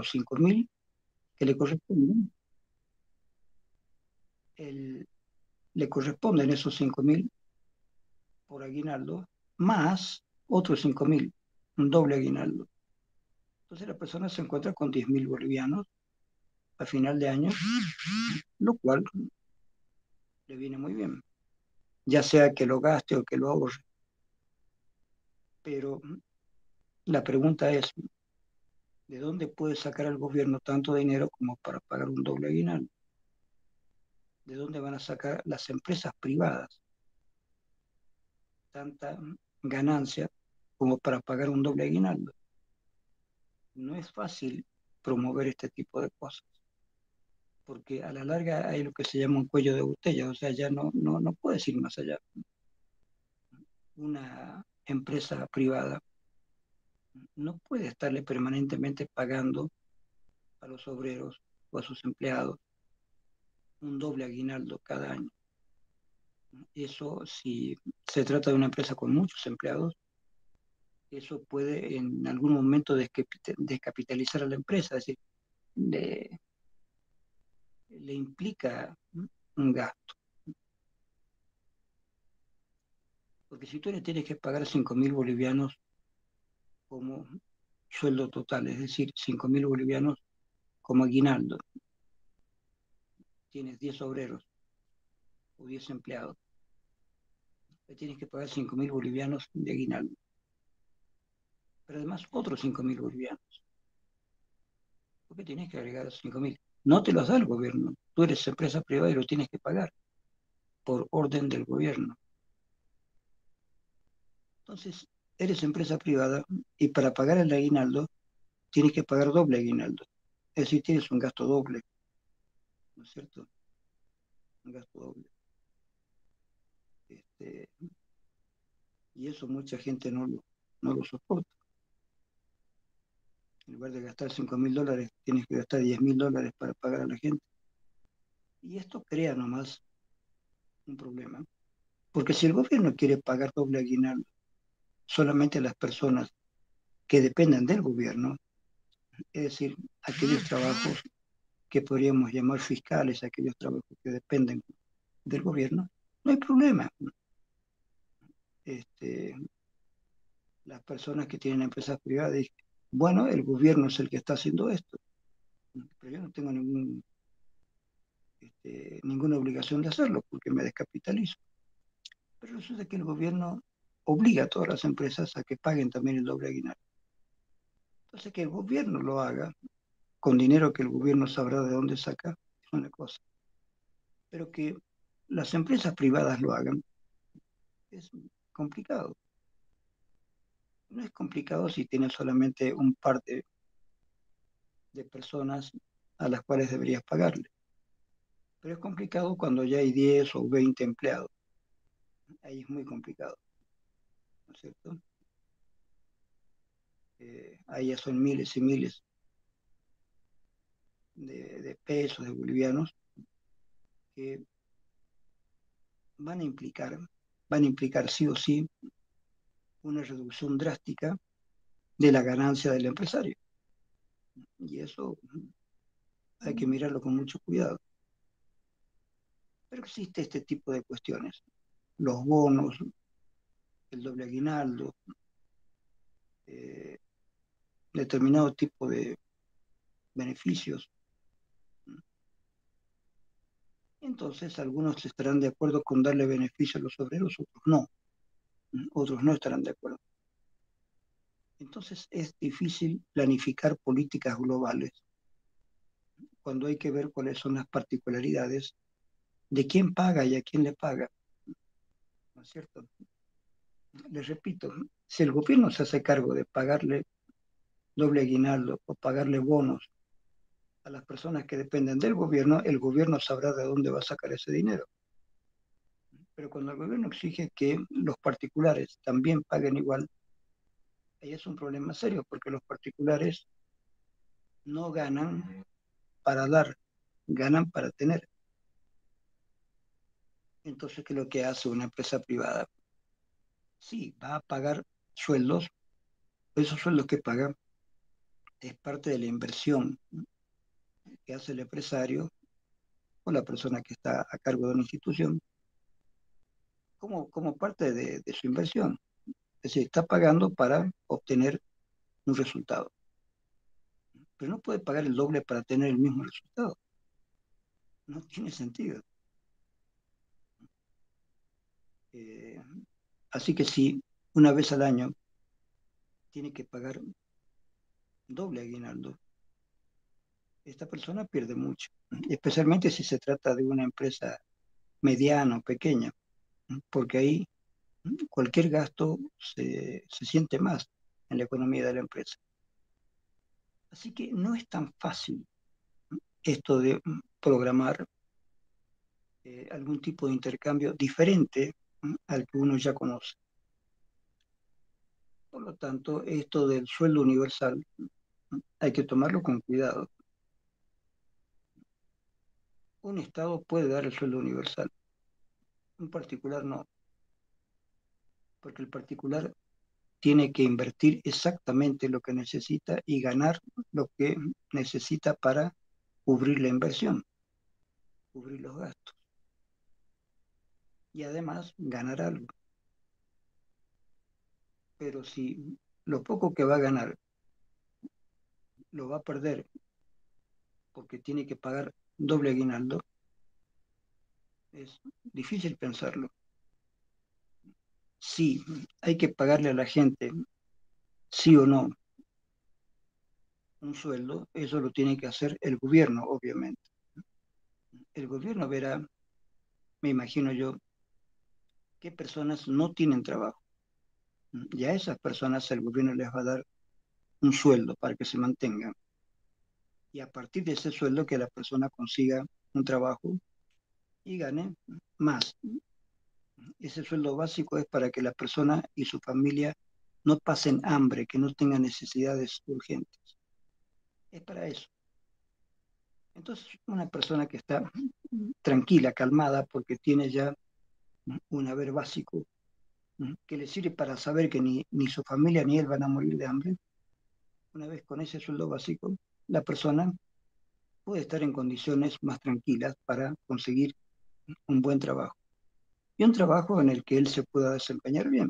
5.000 que le corresponden, le corresponden esos 5.000 por aguinaldo, más otros 5.000, un doble aguinaldo. Entonces la persona se encuentra con 10.000 bolivianos a final de año, lo cual le viene muy bien, ya sea que lo gaste o que lo ahorre. Pero la pregunta es, ¿de dónde puede sacar el gobierno tanto dinero como para pagar un doble aguinaldo? ¿De dónde van a sacar las empresas privadas tanta ganancia como para pagar un doble aguinaldo? No es fácil promover este tipo de cosas, porque a la larga hay lo que se llama un cuello de botella, o sea, ya no puedes ir más allá. Una empresa privada no puede estarle permanentemente pagando a los obreros o a sus empleados un doble aguinaldo cada año. Eso, si se trata de una empresa con muchos empleados, eso puede en algún momento descapitalizar a la empresa, es decir, le, le implica un gasto. Porque si tú le tienes que pagar 5.000 bolivianos como sueldo total, es decir, 5.000 bolivianos como aguinaldo, tienes 10 obreros o 10 empleados, le tienes que pagar 5.000 bolivianos de aguinaldo, pero además otros 5.000 bolivianos. ¿Por qué tienes que agregar 5.000? No te los da el gobierno, tú eres empresa privada y lo tienes que pagar por orden del gobierno. Entonces, eres empresa privada y para pagar el aguinaldo tienes que pagar doble aguinaldo. Es decir, tienes un gasto doble, ¿no es cierto? Un gasto doble. Este, y eso mucha gente no lo soporta. En lugar de gastar 5.000 dólares, tienes que gastar 10.000 dólares para pagar a la gente. Y esto crea nomás un problema. Porque si el gobierno quiere pagar doble aguinaldo solamente a las personas que dependan del gobierno, es decir, aquellos trabajos que podríamos llamar fiscales, aquellos trabajos que dependen del gobierno, no hay problema. Este, las personas que tienen empresas privadas dicen, bueno, el gobierno es el que está haciendo esto, pero yo no tengo ninguna obligación de hacerlo porque me descapitalizo. Pero resulta que el gobierno obliga a todas las empresas a que paguen también el doble aguinaldo. Entonces, que el gobierno lo haga con dinero que el gobierno sabrá de dónde saca, es una cosa. Pero que las empresas privadas lo hagan es complicado. No es complicado si tienes solamente un par de personas a las cuales deberías pagarle. Pero es complicado cuando ya hay 10 o 20 empleados. Ahí es muy complicado, ¿no es cierto? Ahí ya son miles y miles de pesos, de bolivianos, que van a implicar sí o sí una reducción drástica de la ganancia del empresario. Y eso hay que mirarlo con mucho cuidado. Pero existe este tipo de cuestiones. Los bonos, el doble aguinaldo, eh, determinado tipo de beneficios. Entonces, algunos estarán de acuerdo con darle beneficio a los obreros, otros no. Otros no estarán de acuerdo. Entonces, es difícil planificar políticas globales cuando hay que ver cuáles son las particularidades de quién paga y a quién le paga, ¿no es cierto? Les repito, si el gobierno se hace cargo de pagarle doble aguinaldo o pagarle bonos a las personas que dependen del gobierno, el gobierno sabrá de dónde va a sacar ese dinero. Pero cuando el gobierno exige que los particulares también paguen igual, ahí es un problema serio, porque los particulares no ganan para dar, ganan para tener. Entonces, ¿qué es lo que hace una empresa privada? Sí, va a pagar sueldos, esos sueldos que paga es parte de la inversión que hace el empresario o la persona que está a cargo de una institución como parte de su inversión. Es decir, está pagando para obtener un resultado, pero no puede pagar el doble para tener el mismo resultado. No tiene sentido. Eh, Así que si una vez al año tiene que pagar doble aguinaldo, esta persona pierde mucho, especialmente si se trata de una empresa mediana o pequeña, porque ahí cualquier gasto se siente más en la economía de la empresa. Así que no es tan fácil esto de programar algún tipo de intercambio diferente al que uno ya conoce. Por lo tanto, esto del sueldo universal hay que tomarlo con cuidado. Un Estado puede dar el sueldo universal, un particular no, porque el particular tiene que invertir exactamente lo que necesita y ganar lo que necesita para cubrir la inversión, cubrir los gastos y además ganar algo. Pero si lo poco que va a ganar lo va a perder porque tiene que pagar doble aguinaldo, es difícil pensarlo. Si hay que pagarle a la gente, sí o no, un sueldo, eso lo tiene que hacer el gobierno, obviamente. El gobierno verá, me imagino yo, qué personas no tienen trabajo. Y a esas personas el gobierno les va a dar un sueldo para que se mantengan. Y a partir de ese sueldo que la persona consiga un trabajo y gane más. Ese sueldo básico es para que la persona y su familia no pasen hambre, que no tengan necesidades urgentes. Es para eso. Entonces, una persona que está tranquila, calmada, porque tiene ya un haber básico que le sirve para saber que ni su familia ni él van a morir de hambre, una vez con ese sueldo básico, la persona puede estar en condiciones más tranquilas para conseguir un buen trabajo. Y un trabajo en el que él se pueda desempeñar bien,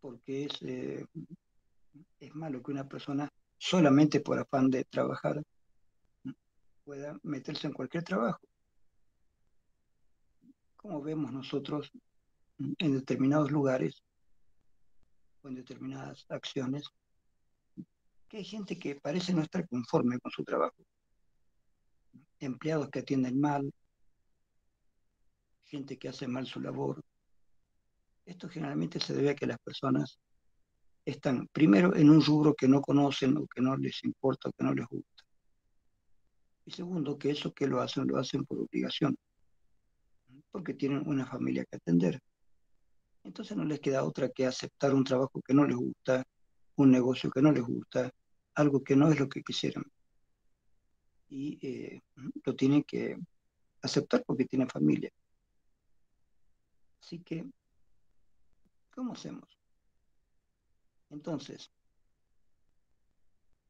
porque es malo que una persona solamente por afán de trabajar pueda meterse en cualquier trabajo, como vemos nosotros en determinados lugares o en determinadas acciones, que hay gente que parece no estar conforme con su trabajo, empleados que atienden mal, gente que hace mal su labor. Esto generalmente se debe a que las personas están primero en un rubro que no conocen o que no les importa o que no les gusta. Y segundo, que eso que lo hacen por obligación, porque tienen una familia que atender. Entonces no les queda otra que aceptar un trabajo que no les gusta, un negocio que no les gusta, algo que no es lo que quisieran. Y lo tienen que aceptar porque tienen familia. Así que, ¿cómo hacemos? Entonces,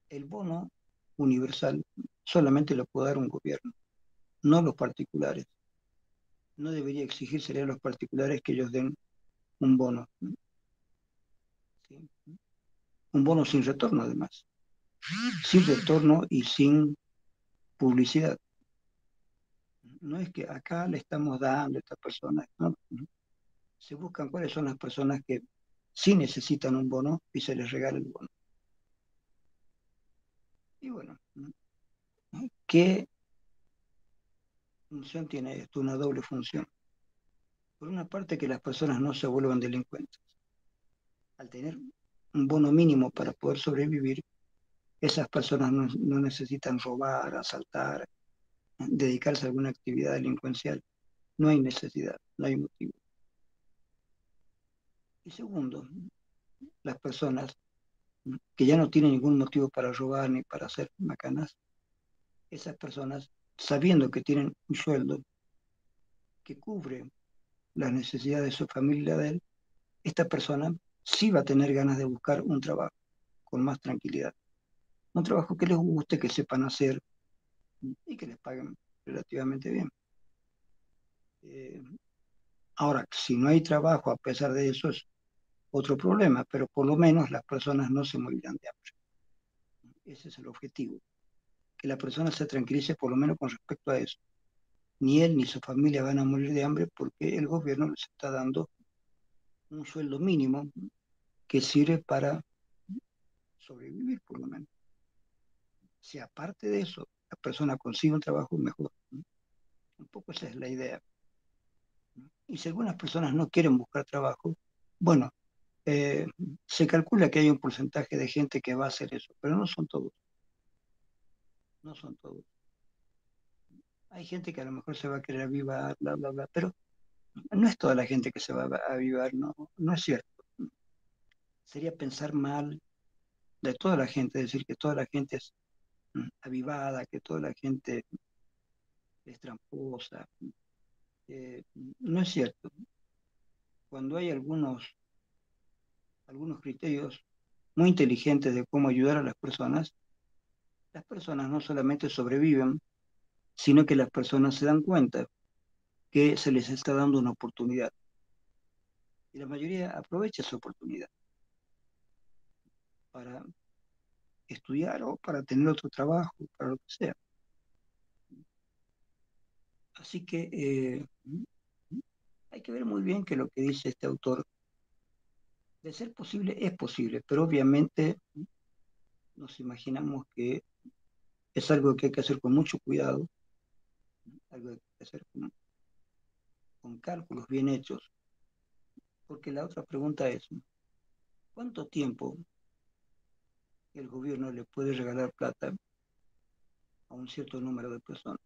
el bono universal solamente lo puede dar un gobierno, no los particulares. No debería exigirse a los particulares que ellos den un bono, ¿sí? Un bono sin retorno además, sin retorno y sin publicidad. No es que acá le estamos dando a estas personas, no, no. Se buscan cuáles son las personas que sí necesitan un bono y se les regala el bono. Y bueno, ¿qué función tiene esto? Una doble función. Por una parte, que las personas no se vuelvan delincuentes. Al tener un bono mínimo para poder sobrevivir, esas personas no necesitan robar, asaltar, dedicarse a alguna actividad delincuencial. No hay necesidad, no hay motivo. Y segundo, las personas que ya no tienen ningún motivo para robar ni para hacer macanas, esas personas, sabiendo que tienen un sueldo que cubre las necesidades de su familia de él, esta persona sí va a tener ganas de buscar un trabajo con más tranquilidad. un trabajo que les guste, que sepan hacer y que les paguen relativamente bien. Eh, Ahora, si no hay trabajo a pesar de eso es otro problema, pero por lo menos las personas no se morirán de hambre. Ese es el objetivo, que la persona se tranquilice por lo menos con respecto a eso. Ni él ni su familia van a morir de hambre porque el gobierno les está dando un sueldo mínimo que sirve para sobrevivir, por lo menos. Si aparte de eso la persona consigue un trabajo mejor, ¿no? Un poco esa es la idea. ¿No? Y si algunas personas no quieren buscar trabajo, bueno, eh, se calcula que hay un porcentaje de gente que va a hacer eso, pero no son todos, no son todos. Hay gente que a lo mejor se va a querer avivar, bla, bla, bla, pero no es toda la gente que se va a avivar, no, no es cierto. Sería pensar mal de toda la gente, decir que toda la gente es avivada, que toda la gente es tramposa. No es cierto. Cuando hay algunos criterios muy inteligentes de cómo ayudar a las personas no solamente sobreviven, sino que las personas se dan cuenta que se les está dando una oportunidad. Y la mayoría aprovecha esa oportunidad para estudiar o para tener otro trabajo, para lo que sea. Así que hay que ver muy bien que lo que dice este autor, de ser posible, es posible, pero obviamente nos imaginamos que es algo que hay que hacer con mucho cuidado, algo que hay que hacer con cálculos bien hechos, porque la otra pregunta es, ¿cuánto tiempo el gobierno le puede regalar plata a un cierto número de personas?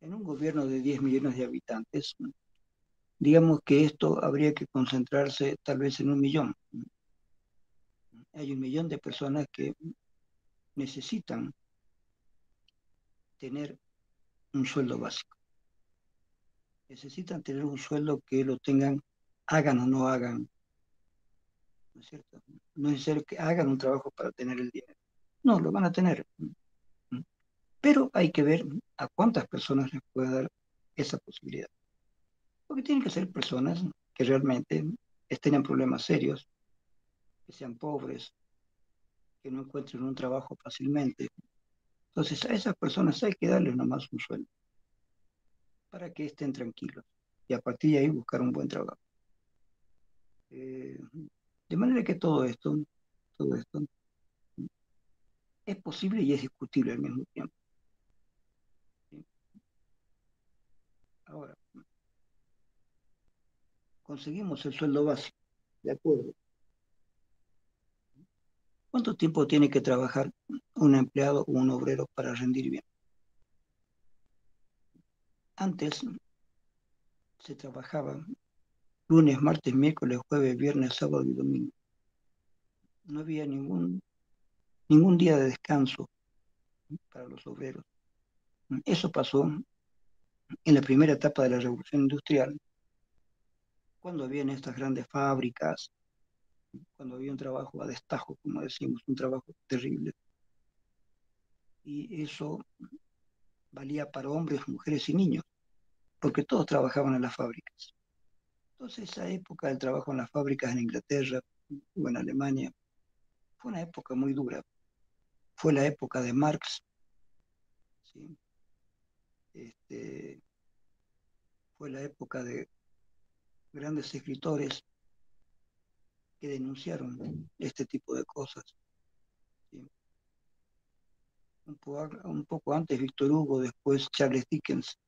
En un gobierno de 10 millones de habitantes, digamos que esto habría que concentrarse tal vez en 1 millón. Hay 1 millón de personas que necesitan tener un sueldo básico. Necesitan tener un sueldo que lo tengan, hagan o no hagan, ¿no es cierto? No es necesario que hagan un trabajo para tener el dinero. No, lo van a tener. Pero hay que ver a cuántas personas les puede dar esa posibilidad. Porque tienen que ser personas que realmente estén en problemas serios, que sean pobres, que no encuentren un trabajo fácilmente. Entonces a esas personas hay que darles nomás un sueldo para que estén tranquilos y a partir de ahí buscar un buen trabajo. Eh, de manera que todo esto es posible y es discutible al mismo tiempo. ¿Sí? Ahora, conseguimos el sueldo básico, de acuerdo. ¿Cuánto tiempo tiene que trabajar un empleado o un obrero para rendir bien? Antes se trabajaba lunes, martes, miércoles, jueves, viernes, sábado y domingo. No había ningún día de descanso para los obreros. Eso pasó en la primera etapa de la revolución industrial, cuando habían estas grandes fábricas, cuando había un trabajo a destajo, como decimos, un trabajo terrible. Y eso valía para hombres, mujeres y niños, porque todos trabajaban en las fábricas. Entonces, esa época del trabajo en las fábricas en Inglaterra o en Alemania fue una época muy dura. Fue la época de Marx, ¿sí? Este, fue la época de grandes escritores que denunciaron este tipo de cosas. ¿Sí? Un poco antes Víctor Hugo, después Charles Dickens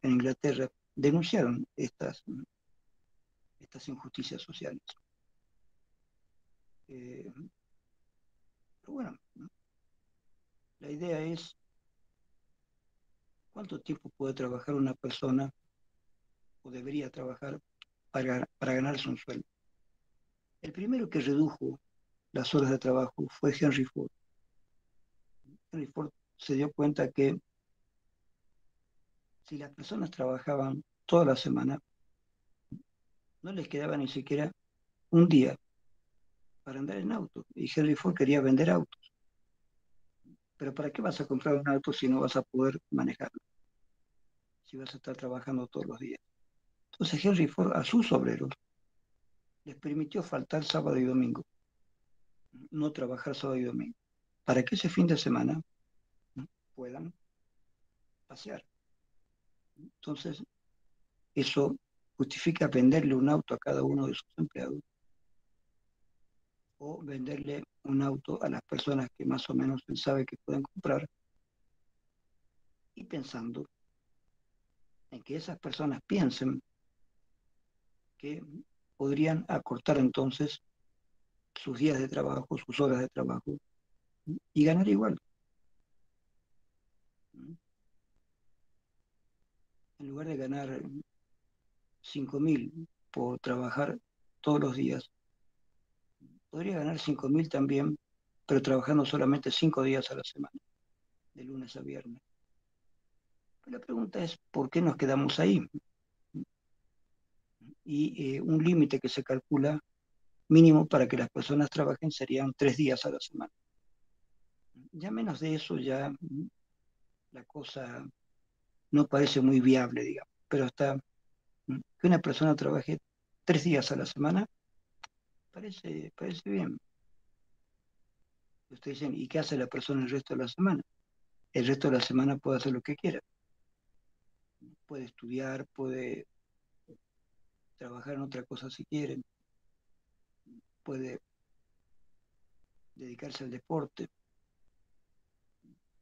en Inglaterra, denunciaron estas injusticias sociales. Eh, pero bueno, la idea es cuánto tiempo puede trabajar una persona o debería trabajar para ganarse un sueldo. El primero que redujo las horas de trabajo fue Henry Ford. Henry Ford se dio cuenta que si las personas trabajaban toda la semana, no les quedaba ni siquiera un día para andar en auto. Y Henry Ford quería vender autos. Pero ¿para qué vas a comprar un auto si no vas a poder manejarlo? Si vas a estar trabajando todos los días. Entonces Henry Ford a sus obreros les permitió faltar sábado y domingo, no trabajar sábado y domingo, para que ese fin de semana puedan pasear. Entonces, eso justifica venderle un auto a cada uno de sus empleados o venderle un auto a las personas que más o menos él sabe que pueden comprar y pensando en que esas personas piensen que podrían acortar entonces sus días de trabajo, sus horas de trabajo y ganar igual. En lugar de ganar 5.000 por trabajar todos los días, podría ganar 5.000 también, pero trabajando solamente 5 días a la semana, de lunes a viernes. Pero la pregunta es, ¿por qué nos quedamos ahí? Y un límite que se calcula mínimo para que las personas trabajen serían 3 días a la semana. Ya menos de eso, ya la cosa no parece muy viable, digamos, pero hasta que una persona trabaje 3 días a la semana, parece bien. Ustedes dicen, ¿y qué hace la persona el resto de la semana? El resto de la semana puede hacer lo que quiera. Puede estudiar, puede trabajar en otra cosa si quiere, puede dedicarse al deporte,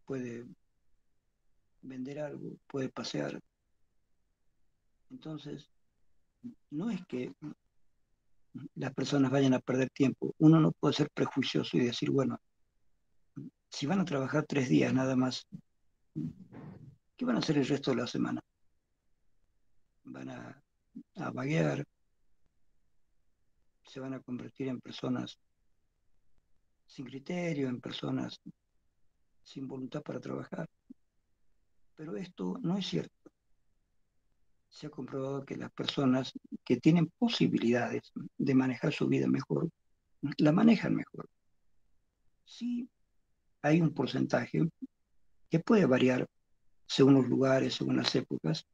puede vender algo, puede pasear. Entonces, no es que las personas vayan a perder tiempo. Uno no puede ser prejuicioso y decir, bueno, si van a trabajar 3 días nada más, ¿qué van a hacer el resto de la semana? Van a vaguear, se van a convertir en personas sin criterio, en personas sin voluntad para trabajar. Pero esto no es cierto. Se ha comprobado que las personas que tienen posibilidades de manejar su vida mejor, la manejan mejor. Sí hay un porcentaje que puede variar según los lugares, según las épocas.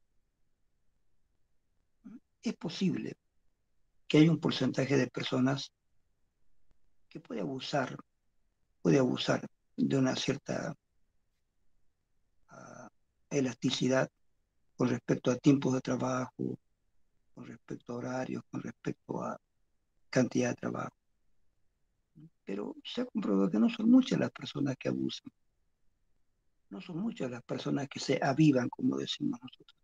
Es posible que haya un porcentaje de personas que puede abusar de una cierta elasticidad con respecto a tiempos de trabajo, con respecto a horarios, con respecto a cantidad de trabajo. Pero se ha comprobado que no son muchas las personas que abusan, no son muchas las personas que se avivan, como decimos nosotros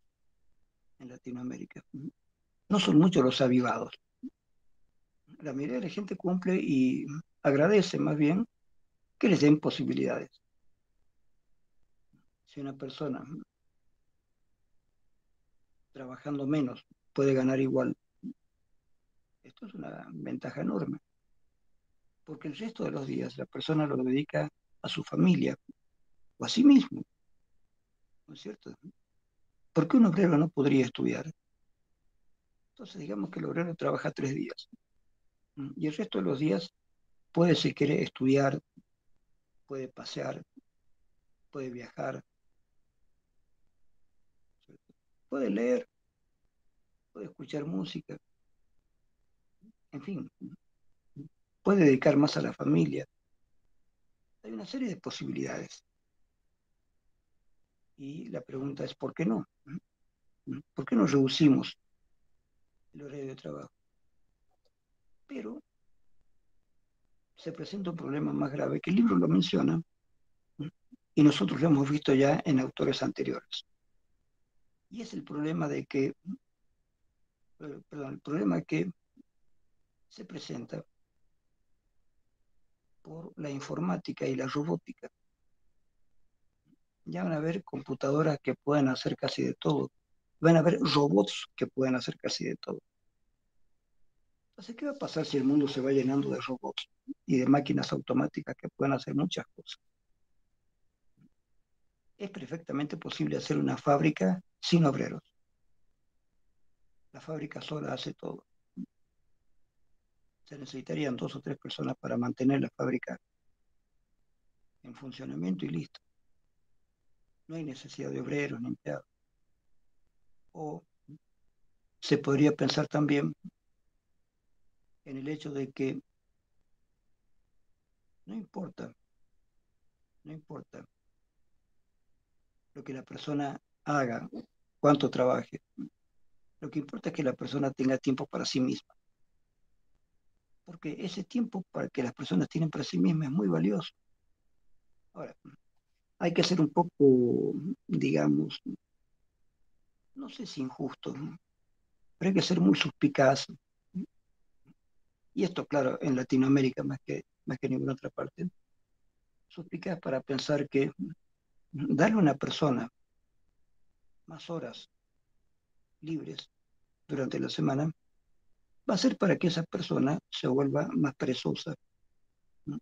en Latinoamérica. No son muchos los avivados. La mayoría de la gente cumple y agradece más bien que les den posibilidades. Si una persona trabajando menos puede ganar igual, esto es una ventaja enorme, porque el resto de los días la persona lo dedica a su familia o a sí mismo, ¿no es cierto? ¿Por qué un obrero no podría estudiar? Entonces digamos que el obrero trabaja 3 días y el resto de los días puede, si quiere, estudiar, puede pasear, puede viajar, ¿cierto? Puede leer, puede escuchar música, en fin, puede dedicar más a la familia. Hay una serie de posibilidades. Y la pregunta es, ¿por qué no? ¿Por qué no reducimos el horario de trabajo? Pero se presenta un problema más grave, que el libro lo menciona, y nosotros lo hemos visto ya en autores anteriores. Y es el problema de que, perdón, el problema que se presenta por la informática y la robótica. Ya van a haber computadoras que pueden hacer casi de todo. Van a haber robots que pueden hacer casi de todo. Entonces, ¿qué va a pasar si el mundo se va llenando de robots y de máquinas automáticas que pueden hacer muchas cosas? Es perfectamente posible hacer una fábrica sin obreros. La fábrica sola hace todo. se necesitarían 2 o 3 personas para mantener la fábrica en funcionamiento y listo. No hay necesidad de obreros ni empleados. O se podría pensar también en el hecho de que no importa, no importa lo que la persona haga, cuánto trabaje, lo que importa es que la persona tenga tiempo para sí misma, porque ese tiempo para que las personas tienen para sí mismas es muy valioso. Ahora, hay que ser un poco, digamos, no sé si injusto, ¿no? Pero hay que ser muy suspicaz. Y esto, claro, en Latinoamérica más que en ninguna otra parte, suspicaz para pensar que darle a una persona más horas libres durante la semana va a ser para que esa persona se vuelva más perezosa, ¿no?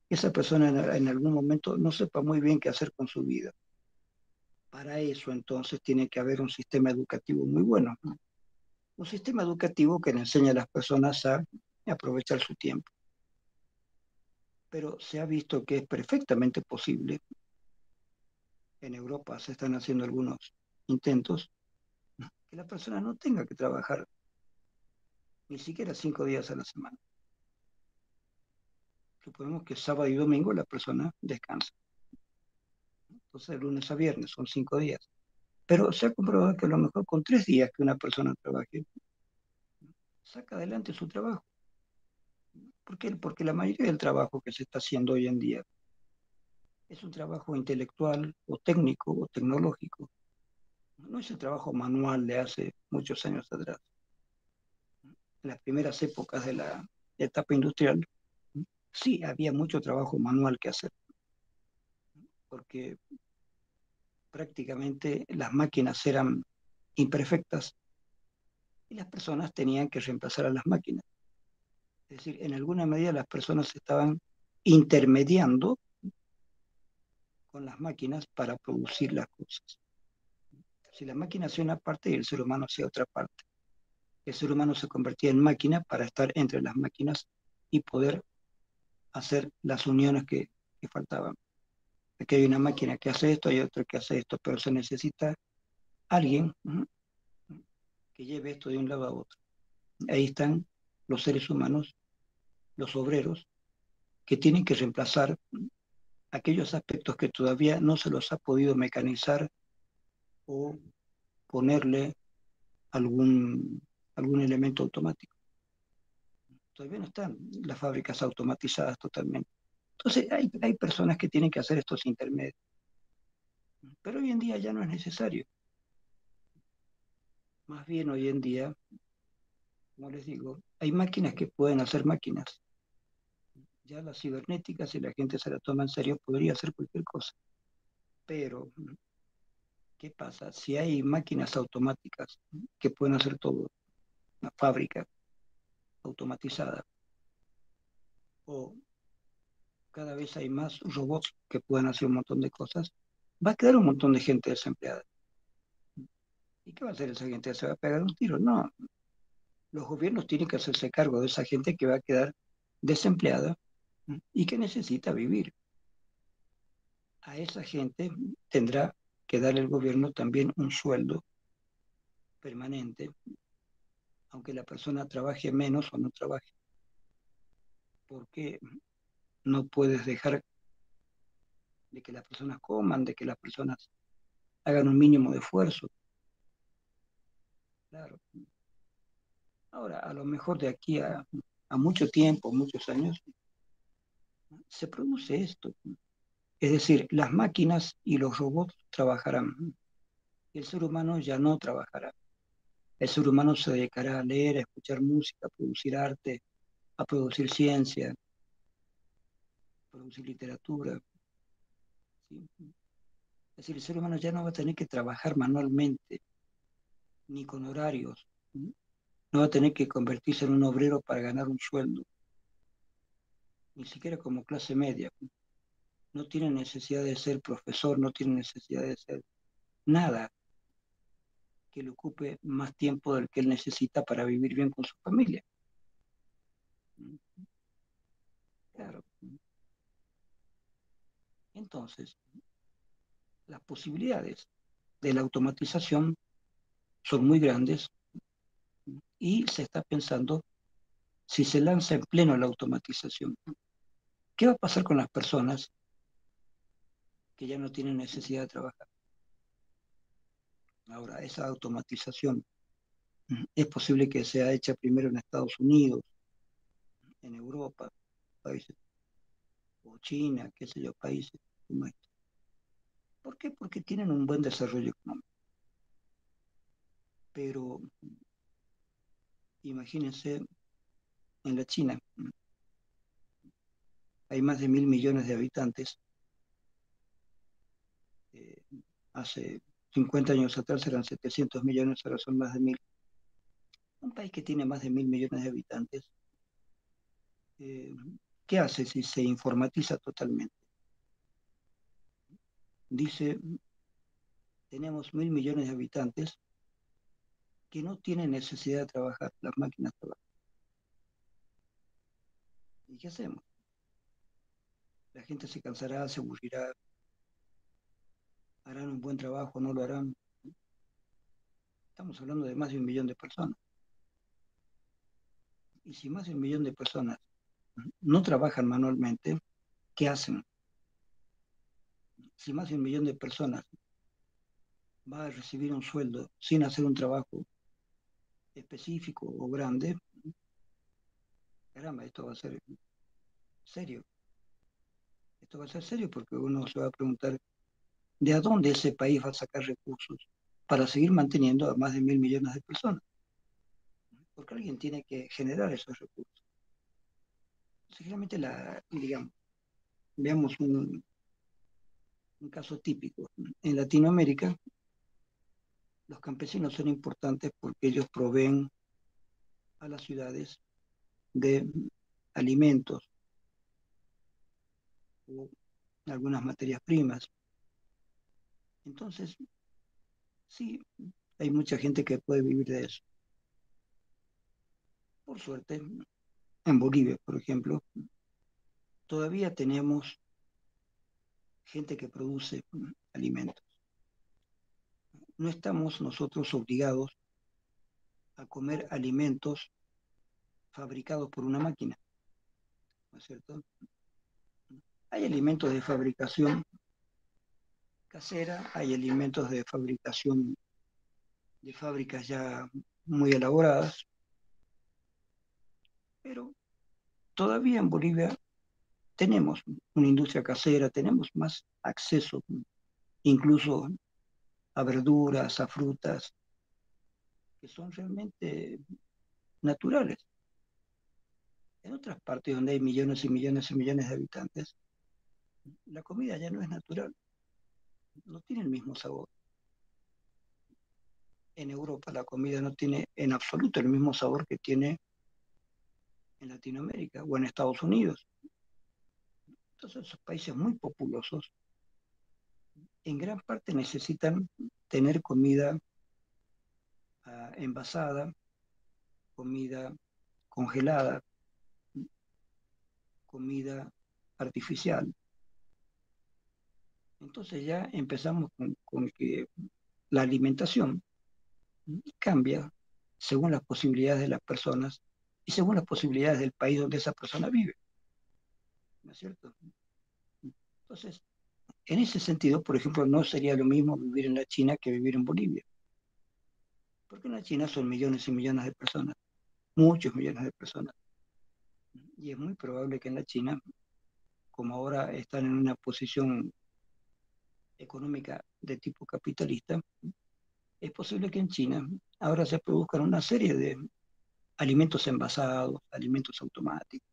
Que esa persona en algún momento no sepa muy bien qué hacer con su vida. Para eso entonces tiene que haber un sistema educativo muy bueno, ¿no? Un sistema educativo que le enseña a las personas a aprovechar su tiempo. Pero se ha visto que es perfectamente posible. En Europa se están haciendo algunos intentos, ¿no? Que la persona no tenga que trabajar ni siquiera 5 días a la semana. Suponemos que sábado y domingo la persona descansa. Entonces, de lunes a viernes son 5 días. Pero se ha comprobado que a lo mejor con 3 días que una persona trabaje, saca adelante su trabajo. ¿Por qué? Porque la mayoría del trabajo que se está haciendo hoy en día es un trabajo intelectual o técnico o tecnológico. No es el trabajo manual de hace muchos años atrás. En las primeras épocas de la etapa industrial, sí había mucho trabajo manual que hacer, porque prácticamente las máquinas eran imperfectas y las personas tenían que reemplazar a las máquinas. Es decir, en alguna medida las personas estaban intermediando con las máquinas para producir las cosas. Si la máquina hacía una parte y el ser humano hacía otra parte, el ser humano se convertía en máquina para estar entre las máquinas y poder hacer las uniones que faltaban. Aquí hay una máquina que hace esto, hay otra que hace esto, pero se necesita alguien, ¿no?, que lleve esto de un lado a otro. Ahí están los seres humanos, los obreros, que tienen que reemplazar aquellos aspectos que todavía no se los ha podido mecanizar o ponerle algún elemento automático. Todavía no están las fábricas automatizadas totalmente. Entonces hay personas que tienen que hacer estos intermedios, pero hoy en día ya no es necesario. Más bien hoy en día, como les digo, hay máquinas que pueden hacer máquinas. Ya la cibernética, si la gente se la toma en serio, podría hacer cualquier cosa. Pero, ¿qué pasa? Si hay máquinas automáticas que pueden hacer todo, una fábrica automatizada, o cada vez hay más robots que pueden hacer un montón de cosas, va a quedar un montón de gente desempleada. ¿Y qué va a hacer esa gente? ¿Se va a pegar un tiro? No, los gobiernos tienen que hacerse cargo de esa gente que va a quedar desempleada y que necesita vivir. A esa gente tendrá que darle el gobierno también un sueldo permanente, aunque la persona trabaje menos o no trabaje, porque no puedes dejar de que las personas coman, de que las personas hagan un mínimo de esfuerzo. Claro. Ahora, a lo mejor de aquí a mucho tiempo, muchos años, se produce esto. Es decir, las máquinas y los robots trabajarán y el ser humano ya no trabajará. El ser humano se dedicará a leer, a escuchar música, a producir arte, a producir ciencia, a producir literatura, ¿sí? Es decir, el ser humano ya no va a tener que trabajar manualmente, ni con horarios, ¿sí? No va a tener que convertirse en un obrero para ganar un sueldo, ni siquiera como clase media. No tiene necesidad de ser profesor, no tiene necesidad de ser nada que le ocupe más tiempo del que él necesita para vivir bien con su familia. Claro. Entonces, las posibilidades de la automatización son muy grandes y se está pensando si se lanza en pleno la automatización. ¿Qué va a pasar con las personas que ya no tienen necesidad de trabajar? Ahora, esa automatización es posible que sea hecha primero en Estados Unidos, en Europa, países, o China, qué sé yo, países como estos. ¿Por qué? Porque tienen un buen desarrollo económico. Pero imagínense, en la China hay más de 1.000 millones de habitantes. Eh, Hace 50 años atrás eran 700 millones, ahora son más de 1.000. Un país que tiene más de 1.000 millones de habitantes, eh, ¿qué hace si se informatiza totalmente? Dice, tenemos 1.000 millones de habitantes que no tienen necesidad de trabajar, las máquinas trabajan. ¿Y qué hacemos? La gente se cansará, se aburrirá, harán un buen trabajo, no lo harán. Estamos hablando de más de 1 millón de personas. Y si más de 1 millón de personas no trabajan manualmente, ¿qué hacen? Si más de 1 millón de personas va a recibir un sueldo sin hacer un trabajo específico o grande, caramba, esto va a ser serio. Esto va a ser serio porque uno se va a preguntar de a dónde ese país va a sacar recursos para seguir manteniendo a más de 1.000 millones de personas. Porque alguien tiene que generar esos recursos. Seguramente, digamos, veamos un caso típico. En Latinoamérica, los campesinos son importantes porque ellos proveen a las ciudades de alimentos o algunas materias primas. Entonces, sí, hay mucha gente que puede vivir de eso. Por suerte, en Bolivia, por ejemplo, todavía tenemos gente que produce alimentos. No estamos nosotros obligados a comer alimentos fabricados por una máquina, ¿no es cierto? Hay alimentos de fabricación casera, hay alimentos de fabricación de fábricas ya muy elaboradas, pero todavía en Bolivia tenemos una industria casera, tenemos más acceso incluso a verduras, a frutas, que son realmente naturales. En otras partes donde hay millones y millones y millones de habitantes, la comida ya no es natural, no tiene el mismo sabor. En Europa la comida no tiene en absoluto el mismo sabor que tiene en Latinoamérica o en Estados Unidos. Entonces esos países muy populosos en gran parte necesitan tener comida envasada, comida congelada, comida artificial. Entonces ya empezamos con que la alimentación cambia según las posibilidades de las personas y según las posibilidades del país donde esa persona vive, ¿no es cierto? Entonces, en ese sentido, por ejemplo, no sería lo mismo vivir en la China que vivir en Bolivia, porque en la China son millones y millones de personas, muchos millones de personas, y es muy probable que en la China, como ahora están en una posición económica de tipo capitalista, es posible que en China ahora se produzcan una serie de alimentos envasados, alimentos automáticos,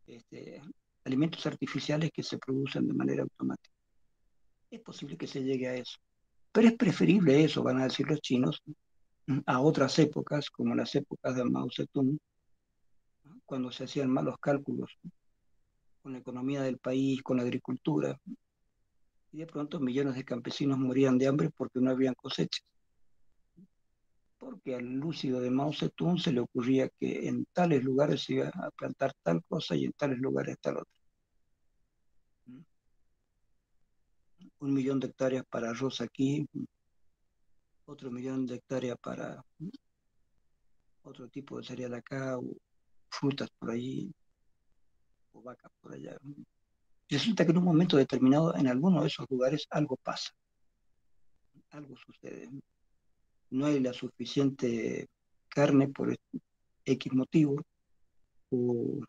este, alimentos artificiales que se producen de manera automática. Es posible que se llegue a eso. Pero es preferible eso, van a decir los chinos, a otras épocas, como las épocas de Mao Zedong, cuando se hacían malos cálculos con la economía del país, con la agricultura, y de pronto millones de campesinos morían de hambre porque no habían cosechas. porque al lúcido de Mao Zedong se le ocurría que en tales lugares se iba a plantar tal cosa y en tales lugares tal otra. 1 millón de hectáreas para arroz aquí, otro 1 millón de hectáreas para otro tipo de cereal acá, o frutas por allí, o vacas por allá. Resulta que en un momento determinado, en alguno de esos lugares, algo pasa, algo sucede. No hay la suficiente carne por X motivo, o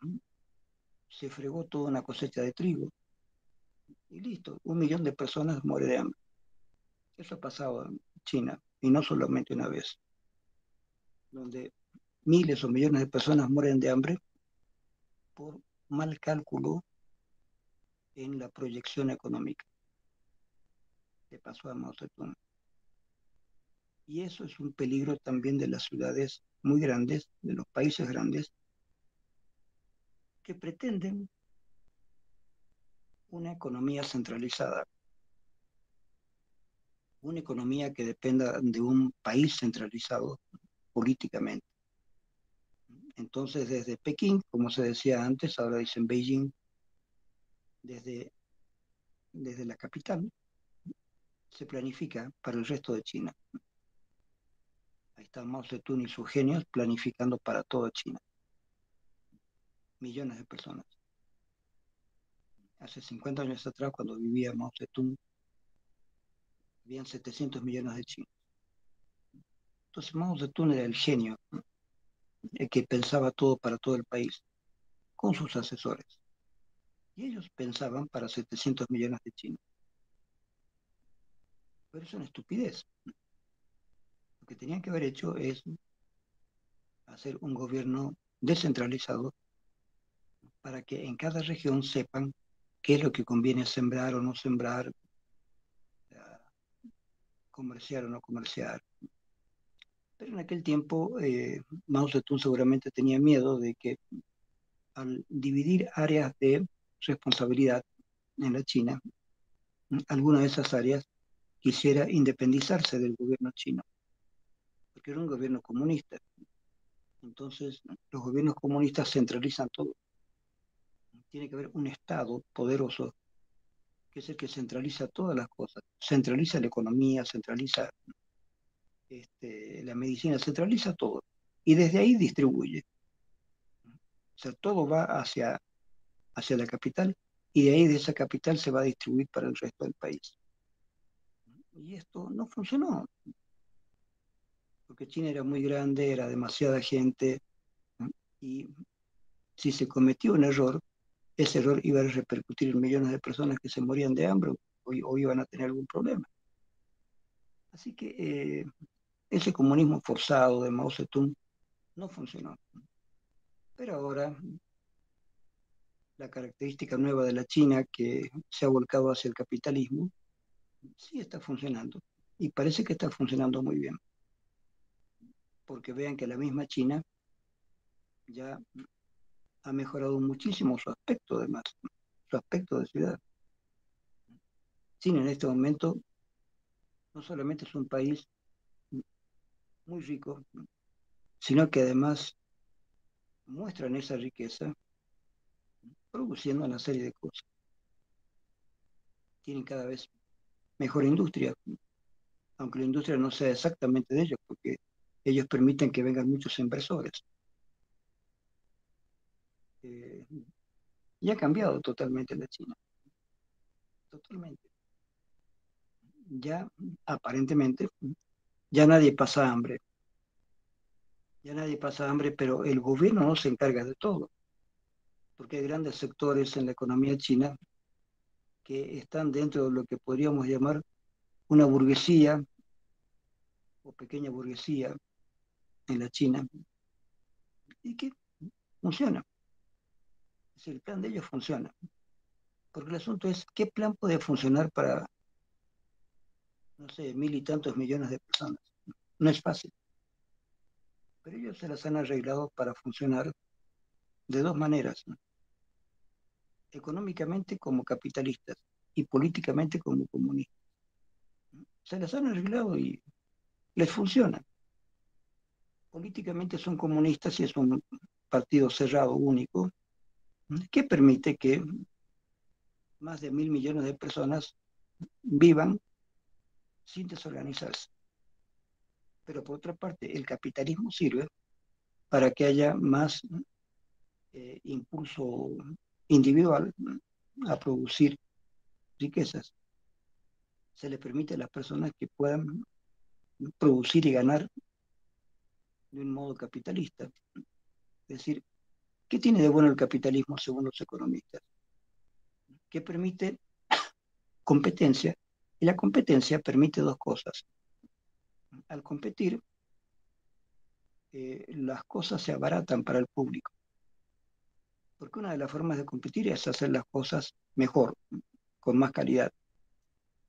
se fregó toda una cosecha de trigo, y listo, 1 millón de personas muere de hambre. Eso ha pasado en China, y no solamente una vez, donde miles o millones de personas mueren de hambre por mal cálculo en la proyección económica. Le pasó a Mao Zedong. Y eso es un peligro también de las ciudades muy grandes, de los países grandes, que pretenden una economía centralizada, una economía que dependa de un país centralizado políticamente. Entonces, desde Pekín, como se decía antes, ahora dicen Beijing, desde, desde la capital, se planifica para el resto de China. Ahí está Mao Zedong y sus genios planificando para toda China. Millones de personas. Hace 50 años atrás, cuando vivía Mao Zedong, habían 700 millones de chinos. Entonces Mao Zedong era el genio, el que pensaba todo para todo el país, con sus asesores. Y ellos pensaban para 700 millones de chinos. Pero es una estupidez. Lo que tenían que haber hecho es hacer un gobierno descentralizado para que en cada región sepan qué es lo que conviene sembrar o no sembrar, comerciar o no comerciar. Pero en aquel tiempo Mao Zedong seguramente tenía miedo de que al dividir áreas de responsabilidad en la China, alguna de esas áreas quisiera independizarse del gobierno chino, porque era un gobierno comunista. Entonces, los gobiernos comunistas centralizan todo. Tiene que haber un Estado poderoso que es el que centraliza todas las cosas. Centraliza la economía, centraliza la medicina, centraliza todo. Y desde ahí distribuye. O sea, todo va hacia la capital y de ahí de esa capital se va a distribuir para el resto del país. Y esto no funcionó, porque China era muy grande, era demasiada gente, ¿no? Y si se cometió un error, ese error iba a repercutir en millones de personas que se morían de hambre o iban a tener algún problema. Así que ese comunismo forzado de Mao Zedong no funcionó. Pero ahora la característica nueva de la China, que se ha volcado hacia el capitalismo, sí está funcionando. Y parece que está funcionando muy bien. Porque vean que la misma China ya ha mejorado muchísimo su aspecto, además, su aspecto de ciudad. China en este momento no solamente es un país muy rico, sino que además muestran esa riqueza produciendo una serie de cosas. Tienen cada vez mejor industria, aunque la industria no sea exactamente de ellos, porque ellos permiten que vengan muchos inversores. Eh, y ha cambiado totalmente la China, totalmente. Ya aparentemente, ya nadie pasa hambre, pero el gobierno no se encarga de todo, porque hay grandes sectores en la economía china que están dentro de lo que podríamos llamar una burguesía o pequeña burguesía en la China, y que funciona. Es decir, el plan de ellos funciona. Porque el asunto es, ¿qué plan puede funcionar para, no sé, 1.000 y tantos millones de personas? No es fácil. Pero ellos se las han arreglado para funcionar de dos maneras, ¿no? Económicamente como capitalistas y políticamente como comunistas. Se las han arreglado y les funciona. políticamente son comunistas y es un partido cerrado, único, que permite que más de 1.000 millones de personas vivan sin desorganizarse. Pero por otra parte, el capitalismo sirve para que haya más impulso individual a producir riquezas. Se le permite a las personas que puedan producir y ganar de un modo capitalista. Es decir, ¿qué tiene de bueno el capitalismo según los economistas? Que permite competencia, y la competencia permite dos cosas. Al competir, las cosas se abaratan para el público, porque una de las formas de competir es hacer las cosas mejor, con más calidad.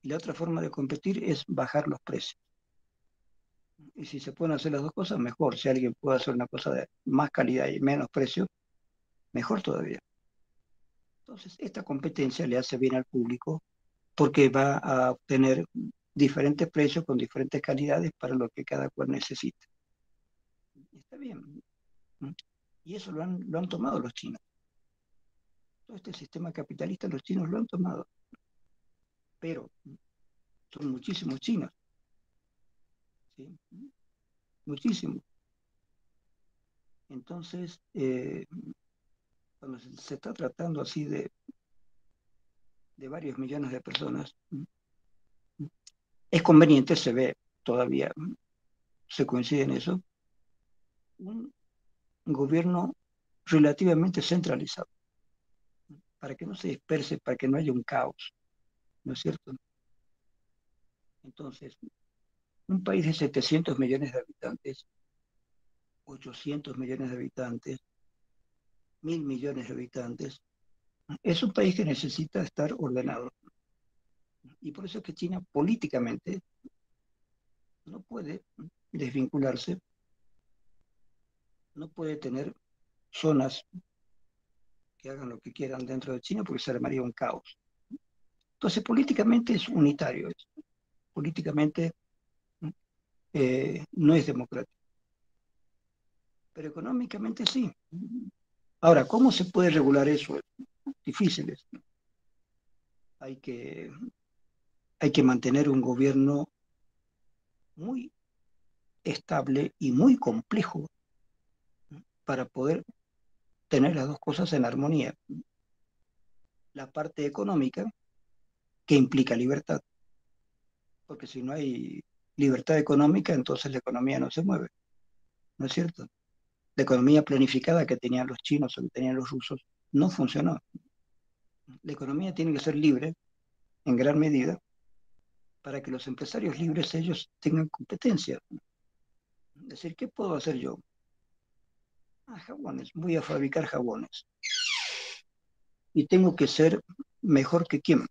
Y la otra forma de competir es bajar los precios. Y si se pueden hacer las dos cosas, mejor. Si alguien puede hacer una cosa de más calidad y menos precio, mejor todavía. Entonces, esta competencia le hace bien al público porque va a obtener diferentes precios con diferentes calidades para lo que cada cual necesita. Está bien. Y eso lo han tomado los chinos. Todo este sistema capitalista los chinos lo han tomado. Pero son muchísimos chinos. ¿Sí? Muchísimos. Entonces, cuando se está tratando así de varios millones de personas, es conveniente, se ve todavía, se coincide en eso, un gobierno relativamente centralizado, para que no se disperse, para que no haya un caos, ¿no es cierto? Entonces, un país de 700 millones de habitantes, 800 millones de habitantes, 1.000 millones de habitantes, es un país que necesita estar ordenado. Y por eso es que China políticamente no puede desvincularse, no puede tener zonas que hagan lo que quieran dentro de China porque se armaría un caos. Entonces, políticamente es unitario, políticamente no es democrático, pero económicamente sí. Ahora, ¿cómo se puede regular eso? Difícil. Hay que, hay que mantener un gobierno muy estable y muy complejo para poder tener las dos cosas en armonía. La parte económica, que implica libertad, porque si no hay libertad económica, entonces la economía no se mueve, ¿no es cierto? La economía planificada que tenían los chinos o que tenían los rusos no funcionó. La economía tiene que ser libre en gran medida para que los empresarios libres ellos tengan competencia. Es decir, ¿qué puedo hacer yo? Jabones, voy a fabricar jabones y tengo que ser mejor que quién.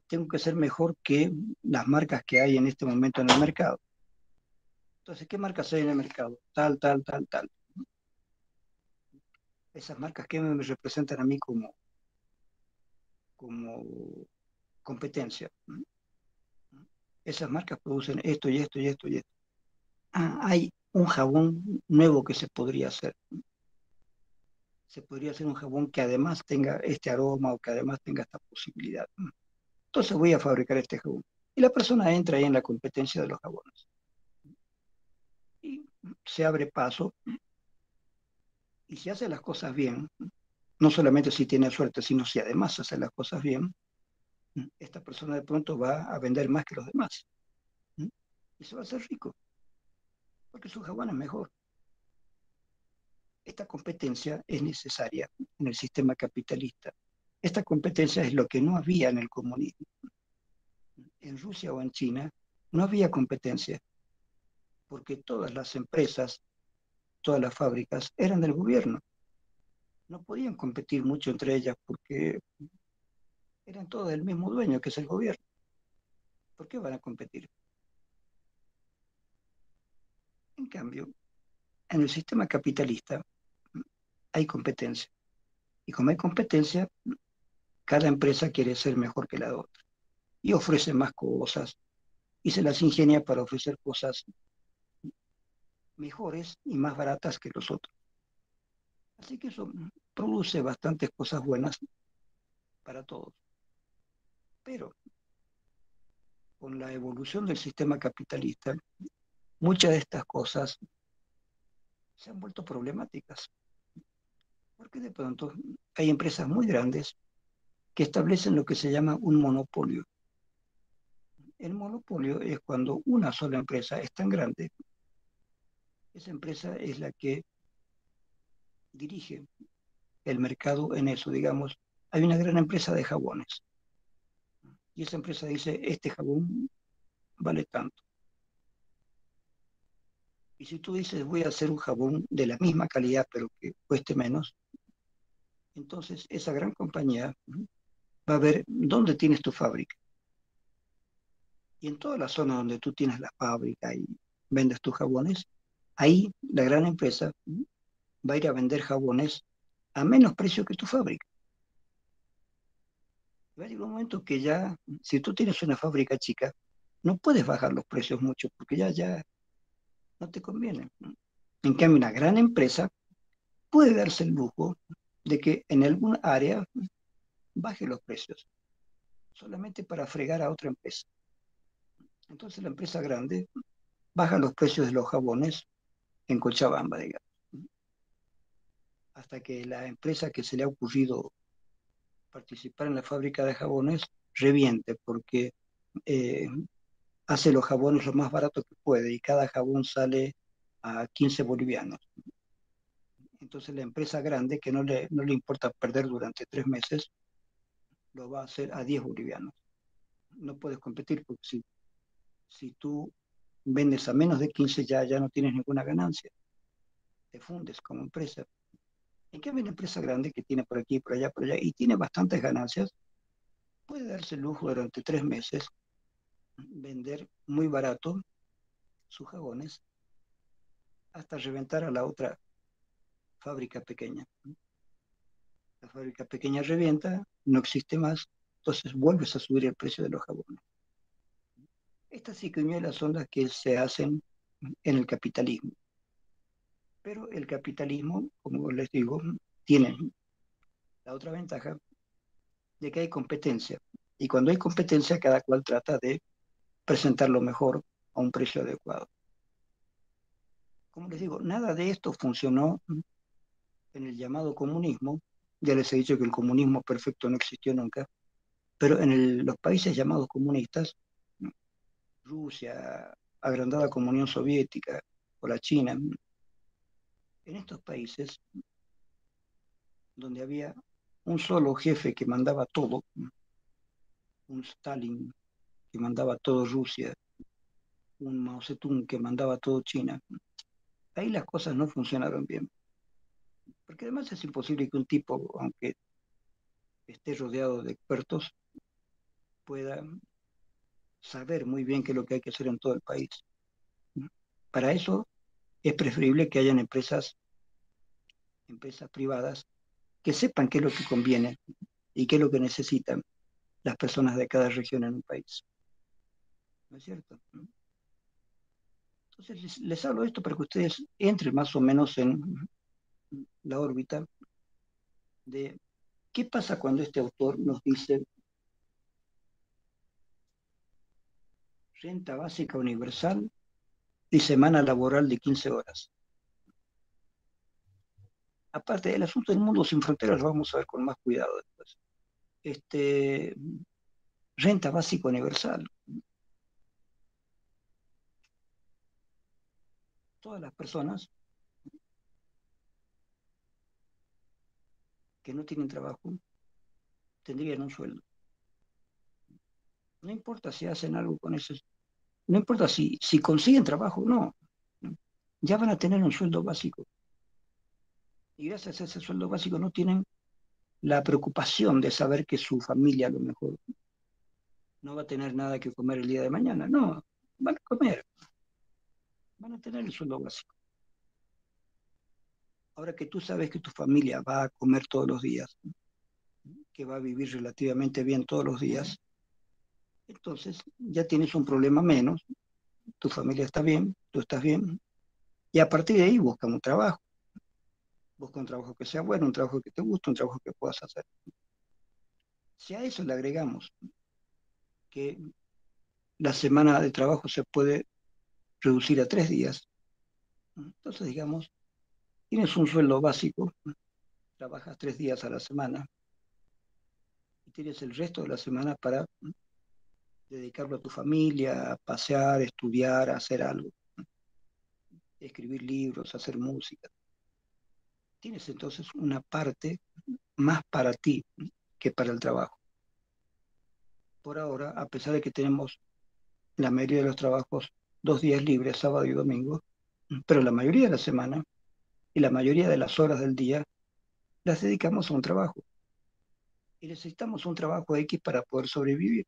Tengo que ser mejor que las marcas que hay en este momento en el mercado. Entonces, ¿qué marcas hay en el mercado? Tal, tal, tal, tal. Esas marcas que me representan a mí como competencia. Esas marcas producen esto y esto y esto y esto. Hay un jabón nuevo que se podría hacer. Se podría hacer un jabón que además tenga este aroma o que además tenga esta posibilidad. Entonces voy a fabricar este jabón. Y la persona entra ahí en la competencia de los jabones. Y se abre paso. Y si hace las cosas bien, no solamente si tiene suerte, sino si además hace las cosas bien, esta persona de pronto va a vender más que los demás. Y se va a hacer rico, porque su jabón es mejor. Esta competencia es necesaria en el sistema capitalista. Esta competencia es lo que no había en el comunismo. En Rusia o en China no había competencia, porque todas las empresas, todas las fábricas eran del gobierno. No podían competir mucho entre ellas porque eran todas del mismo dueño, que es el gobierno. ¿Por qué van a competir? En cambio, en el sistema capitalista hay competencia. Y como hay competencia, cada empresa quiere ser mejor que la otra. Y ofrece más cosas, y se las ingenia para ofrecer cosas mejores y más baratas que los otros. Así que eso produce bastantes cosas buenas para todos. Pero con la evolución del sistema capitalista, muchas de estas cosas se han vuelto problemáticas, porque de pronto hay empresas muy grandes que establecen lo que se llama un monopolio. El monopolio es cuando una sola empresa es tan grande, esa empresa es la que dirige el mercado en eso. Digamos, hay una gran empresa de jabones y esa empresa dice, este jabón vale tanto. Y si tú dices, voy a hacer un jabón de la misma calidad, pero que cueste menos, entonces esa gran compañía va a ver dónde tienes tu fábrica. Y en toda la zona donde tú tienes la fábrica y vendes tus jabones, ahí la gran empresa va a ir a vender jabones a menos precio que tu fábrica. Va a llegar un momento que ya, si tú tienes una fábrica chica, no puedes bajar los precios mucho porque ya no te conviene. En cambio, una gran empresa puede darse el lujo de que en alguna área baje los precios, solamente para fregar a otra empresa. Entonces la empresa grande baja los precios de los jabones en Cochabamba, digamos, hasta que la empresa que se le ha ocurrido participar en la fábrica de jabones reviente, porque eh, hace los jabones lo más barato que puede y cada jabón sale a 15 bolivianos. Entonces la empresa grande, que no le importa perder durante 3 meses, lo va a hacer a 10 bolivianos. No puedes competir porque si tú vendes a menos de 15 ya no tienes ninguna ganancia, te fundes como empresa. En cambio, una empresa grande que tiene por aquí, por allá y tiene bastantes ganancias, puede darse el lujo durante 3 meses vender muy barato sus jabones hasta reventar a la otra fábrica pequeña. La fábrica pequeña revienta, no existe más, entonces vuelves a subir el precio de los jabones. Estas ciquiñuelas son las que se hacen en el capitalismo. Pero el capitalismo, como les digo, tiene la otra ventaja de que hay competencia. Y cuando hay competencia, cada cual trata de presentar lo mejor a un precio adecuado. Como les digo, nada de esto funcionó en el llamado comunismo. Ya les he dicho que el comunismo perfecto no existió nunca, pero en los países llamados comunistas, Rusia, agrandada como Unión Soviética o la China, en estos países donde había un solo jefe que mandaba todo, un Stalin que mandaba todo Rusia, un Mao Zedong que mandaba todo China, ahí las cosas no funcionaron bien. Porque además es imposible que un tipo, aunque esté rodeado de expertos, pueda saber muy bien qué es lo que hay que hacer en todo el país. Para eso es preferible que hayan empresas privadas que sepan qué es lo que conviene y qué es lo que necesitan las personas de cada región en un país. ¿No es cierto? Entonces les hablo de esto para que ustedes entren más o menos en la órbita de qué pasa cuando este autor nos dice renta básica universal y semana laboral de 15 horas. Aparte del asunto del mundo sin fronteras, lo vamos a ver con más cuidado después. Este, renta básica universal. Todas las personas que no tienen trabajo tendrían un sueldo. No importa si hacen algo con eso, no importa si consiguen trabajo, no. Ya van a tener un sueldo básico. Y gracias a ese sueldo básico no tienen la preocupación de saber que su familia a lo mejor no va a tener nada que comer el día de mañana. No, van a comer, van a tener el sueldo básico. Ahora que tú sabes que tu familia va a comer todos los días, que va a vivir relativamente bien todos los días, Entonces ya tienes un problema menos, tu familia está bien, tú estás bien, y a partir de ahí busca un trabajo que sea bueno, un trabajo que te guste, un trabajo que puedas hacer. Si a eso le agregamos que la semana de trabajo se puede reducir a 3 días, entonces digamos, tienes un sueldo básico, trabajas 3 días a la semana y tienes el resto de la semana para dedicarlo a tu familia, a pasear, estudiar, a hacer algo, escribir libros, hacer música. Tienes entonces una parte más para ti que para el trabajo. Por ahora, a pesar de que tenemos la mayoría de los trabajos 2 días libres, sábado y domingo, pero la mayoría de la semana y la mayoría de las horas del día las dedicamos a un trabajo. Y necesitamos un trabajo X para poder sobrevivir.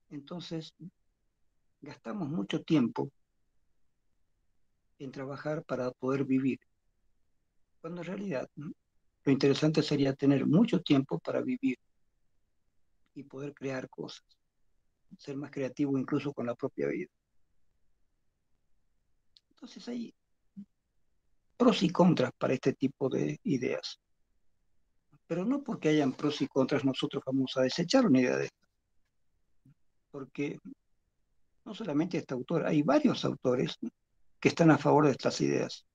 Entonces, gastamos mucho tiempo en trabajar para poder vivir, cuando en realidad lo interesante sería tener mucho tiempo para vivir y poder crear cosas, ser más creativo incluso con la propia vida. Entonces hay pros y contras para este tipo de ideas, pero no porque hayan pros y contras nosotros vamos a desechar una idea de esta, porque no solamente este autor, hay varios autores que están a favor de estas ideas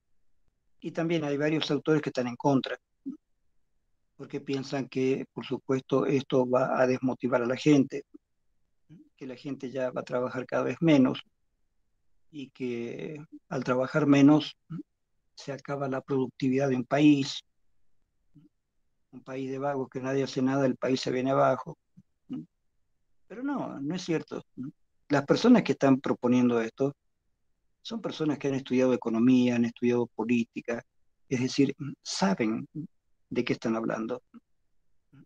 y también hay varios autores que están en contra, porque piensan que, por supuesto, esto va a desmotivar a la gente, que la gente ya va a trabajar cada vez menos y que al trabajar menos se acaba la productividad de un país de vagos que nadie hace nada, el país se viene abajo. Pero no, no es cierto. Las personas que están proponiendo esto son personas que han estudiado economía, han estudiado política, es decir, saben de qué están hablando.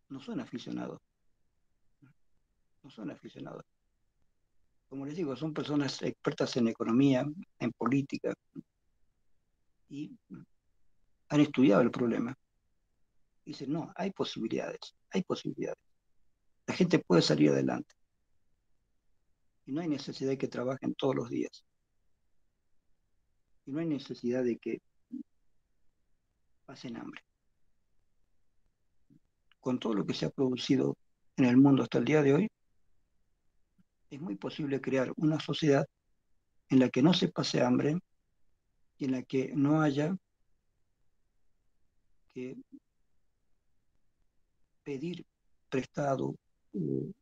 No son aficionados, no son aficionados. Como les digo, son personas expertas en economía, en política, y han estudiado el problema. Dicen, no, hay posibilidades, hay posibilidades. La gente puede salir adelante y no hay necesidad de que trabajen todos los días. Y no hay necesidad de que pasen hambre. Con todo lo que se ha producido en el mundo hasta el día de hoy, es muy posible crear una sociedad en la que no se pase hambre y en la que no haya que pedir prestado o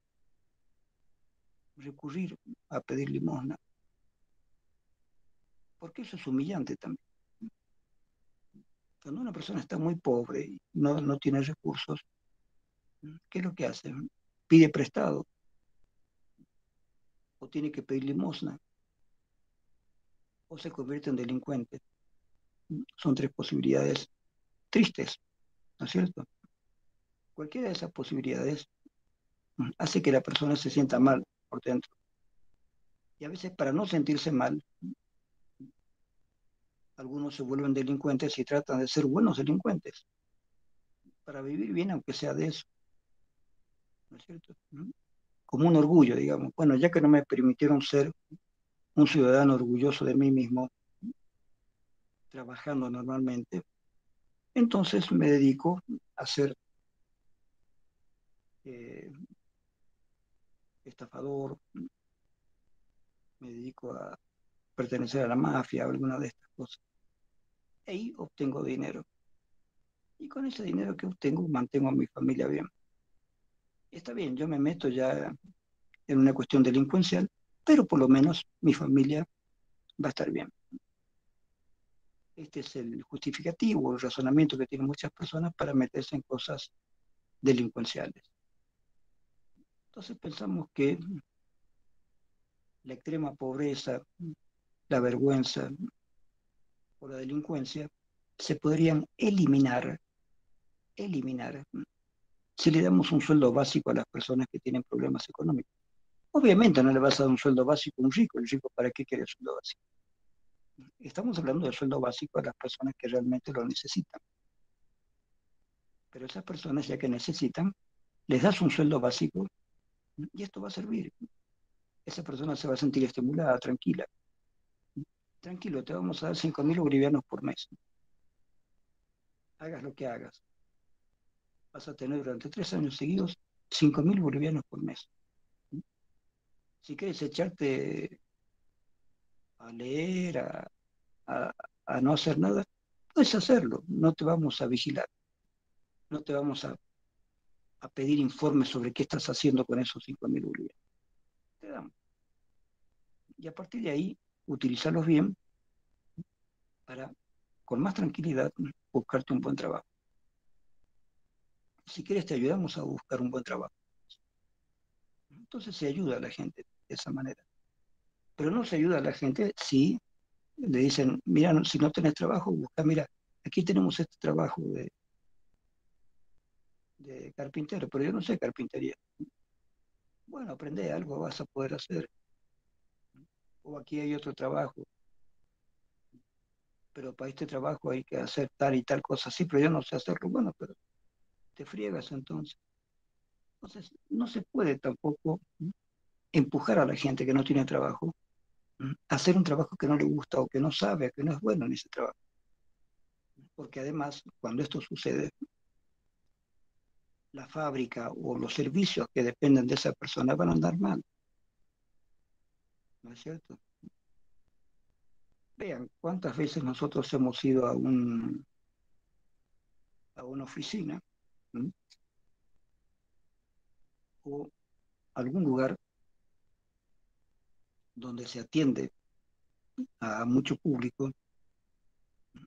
recurrir a pedir limosna, porque eso es humillante también. Cuando una persona está muy pobre y no tiene recursos, ¿qué es lo que hace? Pide prestado o tiene que pedir limosna o se convierte en delincuente. Son tres posibilidades tristes, ¿no es cierto? Cualquiera de esas posibilidades hace que la persona se sienta mal por dentro. Y a veces para no sentirse mal, algunos se vuelven delincuentes y tratan de ser buenos delincuentes, para vivir bien aunque sea de eso, ¿no es cierto? Como un orgullo, digamos. Bueno, ya que no me permitieron ser un ciudadano orgulloso de mí mismo, trabajando normalmente, entonces me dedico a ser eh, estafador, me dedico a pertenecer a la mafia, alguna de estas cosas. Y ahí obtengo dinero. Y con ese dinero que obtengo mantengo a mi familia bien. Está bien, yo me meto ya en una cuestión delincuencial, pero por lo menos mi familia va a estar bien. Este es el justificativo, el razonamiento que tienen muchas personas para meterse en cosas delincuenciales. Entonces pensamos que la extrema pobreza, la vergüenza o la delincuencia se podrían eliminar, si le damos un sueldo básico a las personas que tienen problemas económicos. Obviamente no le vas a dar un sueldo básico a un rico, el rico ¿para qué quiere el sueldo básico? Estamos hablando del sueldo básico a las personas que realmente lo necesitan. Pero esas personas ya que necesitan, les das un sueldo básico Y esto va a servir. Esa persona se va a sentir estimulada, tranquila. Tranquilo, te vamos a dar 5.000 bolivianos por mes. Hagas lo que hagas. Vas a tener durante 3 años seguidos 5.000 bolivianos por mes. Si quieres echarte a leer, a, a no hacer nada, puedes hacerlo. No te vamos a vigilar. No te vamos a pedir informes sobre qué estás haciendo con esos 5.000 bolivianos. Te damos. Y a partir de ahí, utilizarlos bien para, con más tranquilidad, buscarte un buen trabajo. Si quieres, te ayudamos a buscar un buen trabajo. Entonces se ayuda a la gente de esa manera. Pero no se ayuda a la gente si le dicen, mira, si no tenés trabajo, busca, mira, aquí tenemos este trabajo de carpintero, pero yo no sé carpintería. Bueno, aprende algo, vas a poder hacer. O aquí hay otro trabajo, pero para este trabajo hay que hacer tal y tal cosa. Sí, pero yo no sé hacerlo. Bueno, pero te friegas entonces. Entonces, no se puede tampoco empujar a la gente que no tiene trabajo a hacer un trabajo que no le gusta o que no sabe, que no es bueno en ese trabajo. Porque además, cuando esto sucede, la fábrica o los servicios que dependen de esa persona van a andar mal, ¿no es cierto? Vean cuántas veces nosotros hemos ido a una oficina, ¿m? O algún lugar donde se atiende a mucho público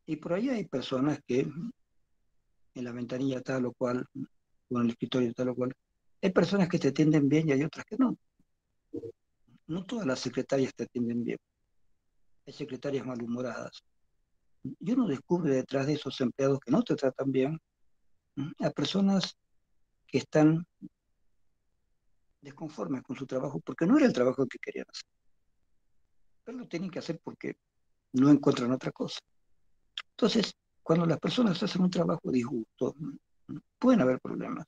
y por ahí hay personas que en la ventanilla tal o cual, o en el escritorio tal o cual, hay personas que te atienden bien y hay otras que no. No todas las secretarias te atienden bien, hay secretarias malhumoradas. Y uno descubre detrás de esos empleados que no te tratan bien a personas que están desconformes con su trabajo porque no era el trabajo que querían hacer, pero lo tienen que hacer porque no encuentran otra cosa. Entonces, cuando las personas hacen un trabajo de disgusto, pueden haber problemas.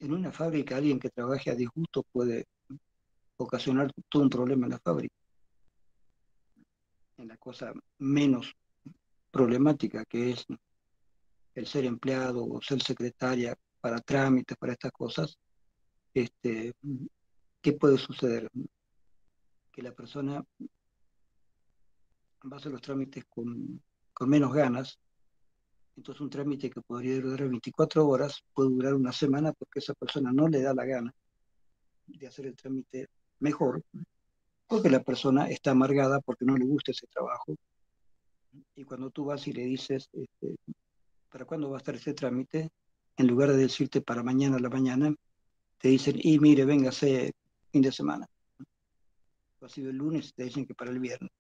En una fábrica, alguien que trabaje a disgusto puede ocasionar todo un problema en la fábrica. En la cosa menos problemática que es el ser empleado o ser secretaria para trámites, para estas cosas, este, ¿qué puede suceder? Que la persona va a hacer los trámites con menos ganas. Entonces un trámite que podría durar 24 horas puede durar una semana porque esa persona no le da la gana de hacer el trámite mejor, porque la persona está amargada porque no le gusta ese trabajo. Y cuando tú vas y le dices, ¿para cuándo va a estar ese trámite? En lugar de decirte para mañana a la mañana, te dicen, y mire, véngase fin de semana. O ha sido el lunes, te dicen que para el viernes.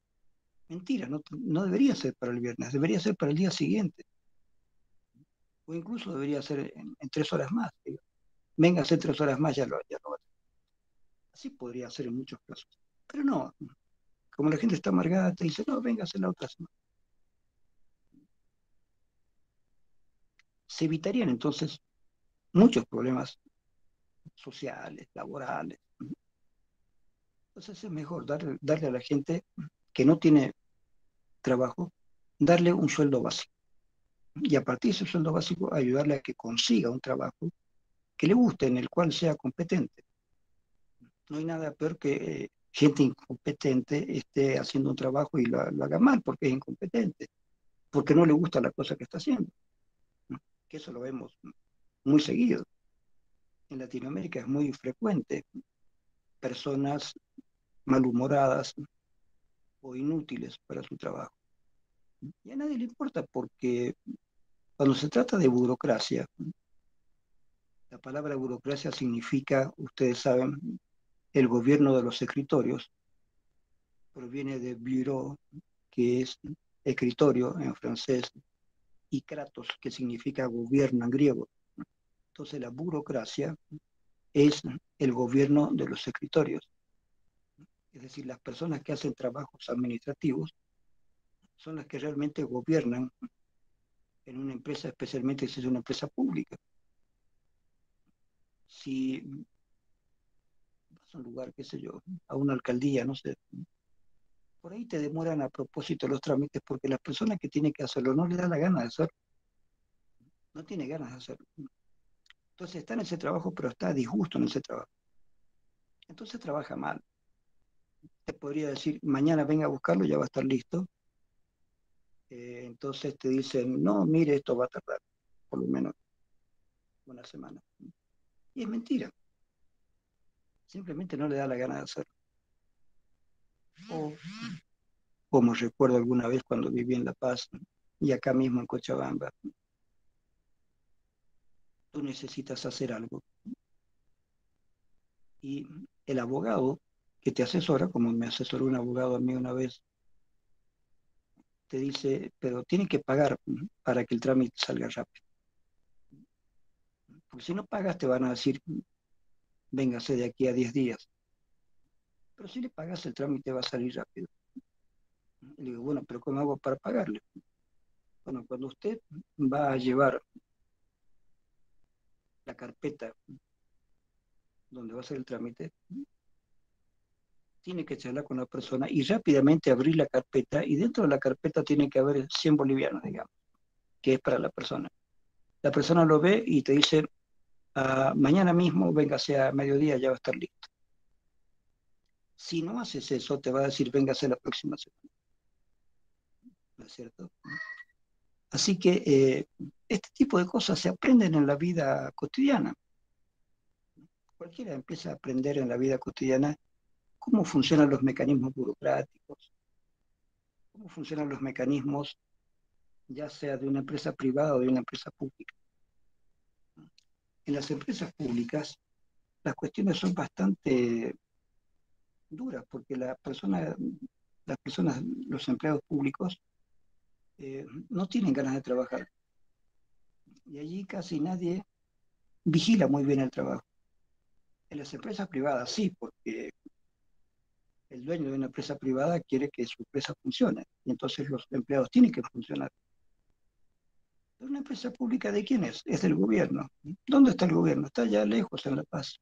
Mentira, no, no debería ser para el viernes, debería ser para el día siguiente. O incluso debería ser en 3 horas más. Digo. Véngase en 3 horas más, ya lo va a tener. Así podría ser en muchos casos. Pero no, como la gente está amargada, te dice, no, véngase la otra semana. Se evitarían entonces muchos problemas sociales, laborales. Entonces es mejor darle a la gente que no tiene trabajo, darle un sueldo básico. Y a partir de ese sueldo básico, ayudarle a que consiga un trabajo que le guste, en el cual sea competente. No hay nada peor que gente incompetente esté haciendo un trabajo y lo haga mal porque es incompetente, porque no le gusta la cosa que está haciendo. ¿No? Que eso lo vemos muy seguido. En Latinoamérica es muy frecuente personas malhumoradas o inútiles para su trabajo. Y a nadie le importa porque cuando se trata de burocracia, la palabra burocracia significa, ustedes saben, el gobierno de los escritorios, proviene de bureau, que es escritorio en francés, y kratos, que significa gobierno en griego. Entonces la burocracia es el gobierno de los escritorios, es decir, las personas que hacen trabajos administrativos son las que realmente gobiernan en una empresa, especialmente si es una empresa pública. Si a un lugar, qué sé yo, a una alcaldía, no sé. Por ahí te demoran a propósito los trámites porque la persona que tiene que hacerlo no le da la gana de hacerlo, no tiene ganas de hacerlo. Entonces está en ese trabajo, pero está a disgusto en ese trabajo. Entonces trabaja mal. Te podría decir, mañana venga a buscarlo, ya va a estar listo. Entonces te dicen, no, mire, esto va a tardar por lo menos una semana. Y es mentira. Simplemente no le da la gana de hacerlo. O como recuerdo alguna vez cuando viví en La Paz y acá mismo en Cochabamba, tú necesitas hacer algo y el abogado que te asesora, como me asesoró un abogado a mí una vez, te dice, pero tiene que pagar para que el trámite salga rápido. Porque si no pagas te van a decir, véngase de aquí a 10 días. Pero si le pagas el trámite va a salir rápido. Y le digo, bueno, pero ¿cómo hago para pagarle? Bueno, cuando usted va a llevar la carpeta donde va a hacer el trámite, tiene que charlar con la persona y rápidamente abrir la carpeta y dentro de la carpeta tiene que haber 100 bolivianos, digamos, que es para la persona. La persona lo ve y te dice, mañana mismo, véngase a mediodía, ya va a estar listo. Si no haces eso, te va a decir, véngase la próxima semana, ¿no es cierto? Así que este tipo de cosas se aprenden en la vida cotidiana. Cualquiera empieza a aprender en la vida cotidiana cómo funcionan los mecanismos burocráticos, cómo funcionan los mecanismos ya sea de una empresa privada o de una empresa pública. En las empresas públicas las cuestiones son bastante duras porque las personas, los empleados públicos, no tienen ganas de trabajar y allí casi nadie vigila muy bien el trabajo. En las empresas privadas sí, porque el dueño de una empresa privada quiere que su empresa funcione y entonces los empleados tienen que funcionar. Pero una empresa pública, ¿de quién es? Es del gobierno. ¿Dónde está el gobierno? Está allá lejos, en La Paz.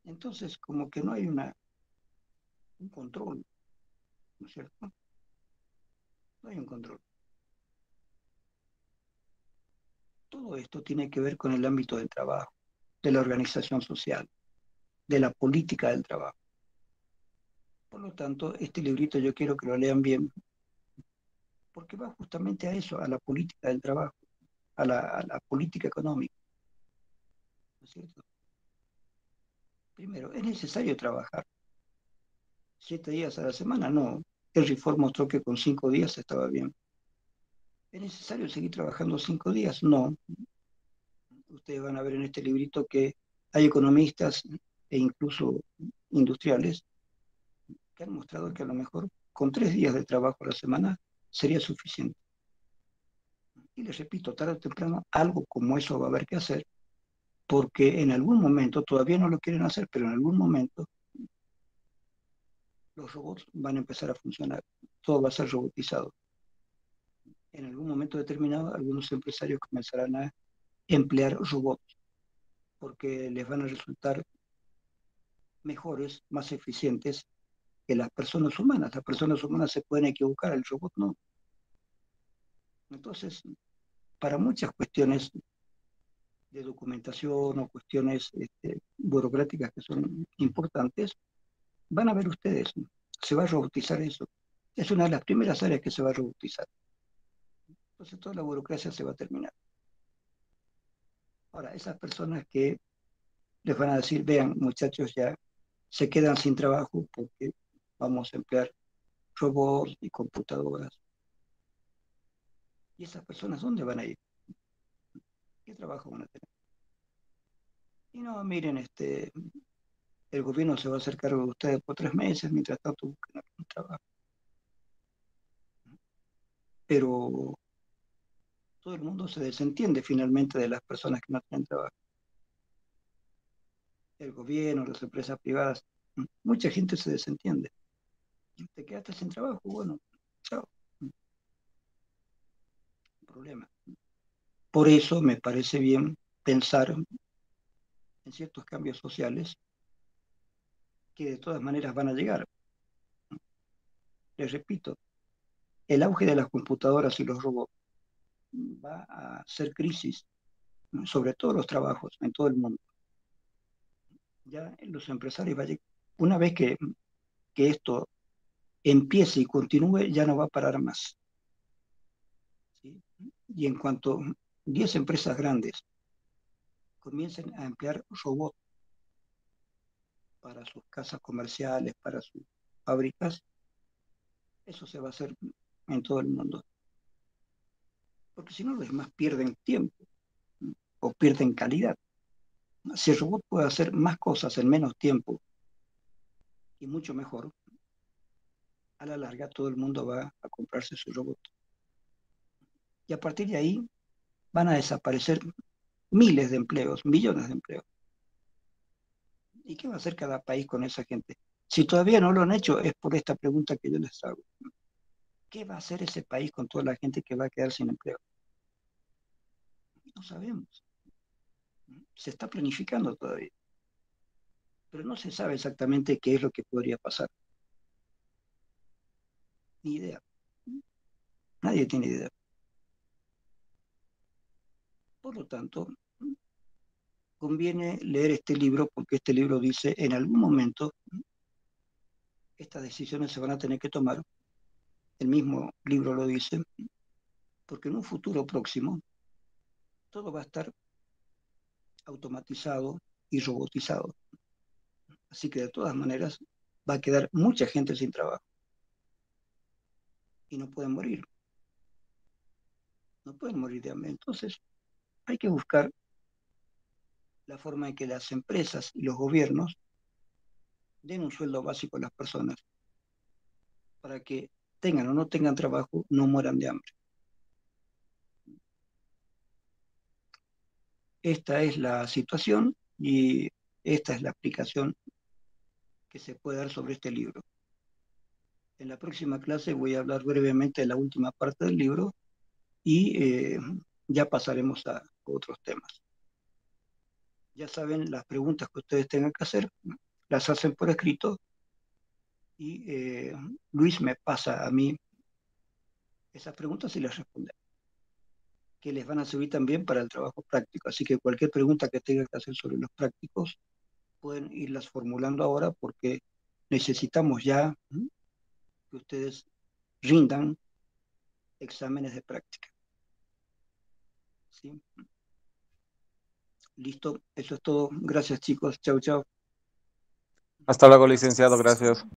Entonces, como que no hay un control, ¿no es cierto? No hay un control. Todo esto tiene que ver con el ámbito del trabajo, de la organización social, de la política del trabajo. Por lo tanto, este librito yo quiero que lo lean bien, porque va justamente a eso, a la política del trabajo, a la política económica, ¿no es cierto? Primero, es necesario trabajar 7 días a la semana, no. El Reform mostró que con 5 días estaba bien. ¿Es necesario seguir trabajando 5 días? No. Ustedes van a ver en este librito que hay economistas e incluso industriales que han mostrado que a lo mejor con 3 días de trabajo a la semana sería suficiente. Y les repito, tarde o temprano algo como eso va a haber que hacer, porque en algún momento, todavía no lo quieren hacer, pero en algún momento los robots van a empezar a funcionar, todo va a ser robotizado. En algún momento determinado, algunos empresarios comenzarán a emplear robots, porque les van a resultar mejores, más eficientes que las personas humanas. Las personas humanas se pueden equivocar, el robot no. Entonces, para muchas cuestiones de documentación o cuestiones burocráticas que son importantes, van a ver ustedes, se va a robotizar eso. Es una de las primeras áreas que se va a robotizar. Entonces toda la burocracia se va a terminar. Ahora, esas personas que les van a decir, vean, muchachos, ya se quedan sin trabajo porque vamos a emplear robots y computadoras. ¿Y esas personas dónde van a ir? ¿Qué trabajo van a tener? Y no, miren, el gobierno se va a hacer cargo de ustedes por 3 meses, mientras tanto buscan algún trabajo. Pero todo el mundo se desentiende finalmente de las personas que no tienen trabajo. El gobierno, las empresas privadas, mucha gente se desentiende. ¿Te quedaste sin trabajo? Bueno, chao, problema. Por eso me parece bien pensar en ciertos cambios sociales que de todas maneras van a llegar. Les repito, el auge de las computadoras y los robots va a hacer crisis sobre todos los trabajos en todo el mundo. Ya los empresarios, una vez que esto empiece y continúe, ya no va a parar más. ¿Sí? Y en cuanto 10 empresas grandes comiencen a emplear robots para sus casas comerciales, para sus fábricas, eso se va a hacer en todo el mundo. Porque si no, los demás pierden tiempo o pierden calidad. Si el robot puede hacer más cosas en menos tiempo y mucho mejor, a la larga todo el mundo va a comprarse su robot. Y a partir de ahí van a desaparecer miles de empleos, millones de empleos. ¿Y qué va a hacer cada país con esa gente? Si todavía no lo han hecho, es por esta pregunta que yo les hago. ¿Qué va a hacer ese país con toda la gente que va a quedar sin empleo? No sabemos. Se está planificando todavía, pero no se sabe exactamente qué es lo que podría pasar. Ni idea. Nadie tiene idea. Por lo tanto, conviene leer este libro porque este libro dice, en algún momento, estas decisiones se van a tener que tomar. El mismo libro lo dice, porque en un futuro próximo todo va a estar automatizado y robotizado. Así que de todas maneras va a quedar mucha gente sin trabajo y no pueden morir, no pueden morir de hambre. Entonces hay que buscar la forma en que las empresas y los gobiernos den un sueldo básico a las personas para que tengan o no tengan trabajo, no mueran de hambre. Esta es la situación y esta es la explicación que se puede dar sobre este libro. En la próxima clase voy a hablar brevemente de la última parte del libro y ya pasaremos a otros temas. Ya saben, las preguntas que ustedes tengan que hacer, las hacen por escrito y Luis me pasa a mí esas preguntas y les responde, que les van a servir también para el trabajo práctico. Así que cualquier pregunta que tengan que hacer sobre los prácticos, pueden irlas formulando ahora porque necesitamos ya que ustedes rindan exámenes de práctica. ¿Sí? Listo, eso es todo. Gracias chicos. Chau, chau. Hasta luego, licenciado. Gracias.